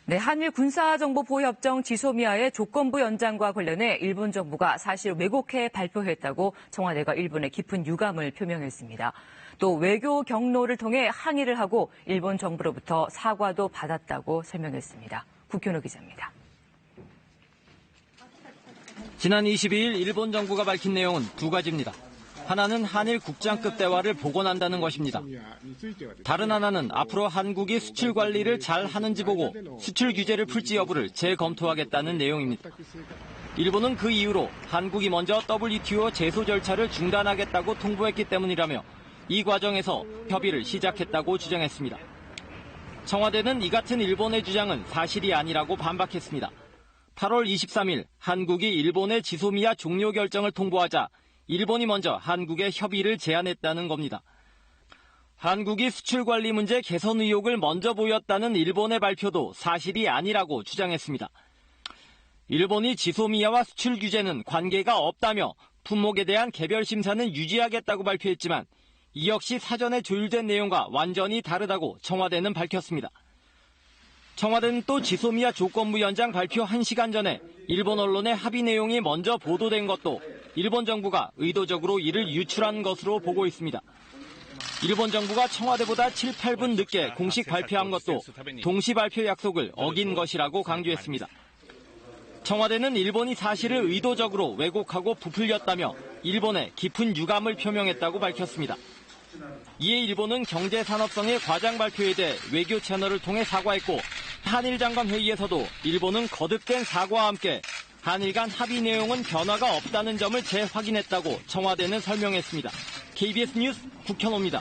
네, 한일 군사정보보호협정 지소미아의 조건부 연장과 관련해 일본 정부가 사실 왜곡해 발표했다고 청와대가 일본에 깊은 유감을 표명했습니다. 또 외교 경로를 통해 항의를 하고 일본 정부로부터 사과도 받았다고 설명했습니다. 국현우 기자입니다. 지난 22일 일본 정부가 밝힌 내용은 두 가지입니다. 하나는 한일 국장급 대화를 복원한다는 것입니다. 다른 하나는 앞으로 한국이 수출 관리를 잘 하는지 보고 수출 규제를 풀지 여부를 재검토하겠다는 내용입니다. 일본은 그 이유로 한국이 먼저 WTO 제소 절차를 중단하겠다고 통보했기 때문이라며 이 과정에서 협의를 시작했다고 주장했습니다. 청와대는 이 같은 일본의 주장은 사실이 아니라고 반박했습니다. 8월 23일 한국이 일본의 지소미아 종료 결정을 통보하자 일본이 먼저 한국에 협의를 제안했다는 겁니다. 한국이 수출 관리 문제 개선 의욕을 먼저 보였다는 일본의 발표도 사실이 아니라고 주장했습니다. 일본이 지소미아와 수출 규제는 관계가 없다며 품목에 대한 개별 심사는 유지하겠다고 발표했지만 이 역시 사전에 조율된 내용과 완전히 다르다고 청와대는 밝혔습니다. 청와대는 또 지소미아 조건부 연장 발표 1시간 전에 일본 언론의 합의 내용이 먼저 보도된 것도 일본 정부가 의도적으로 이를 유출한 것으로 보고 있습니다. 일본 정부가 청와대보다 7, 8분 늦게 공식 발표한 것도 동시 발표 약속을 어긴 것이라고 강조했습니다. 청와대는 일본이 사실을 의도적으로 왜곡하고 부풀렸다며 일본에 깊은 유감을 표명했다고 밝혔습니다. 이에 일본은 경제산업성의 과장 발표에 대해 외교 채널을 통해 사과했고 한일 장관 회의에서도 일본은 거듭된 사과와 함께 한일 간 합의 내용은 변화가 없다는 점을 재확인했다고 청와대는 설명했습니다. KBS 뉴스 국현호입니다.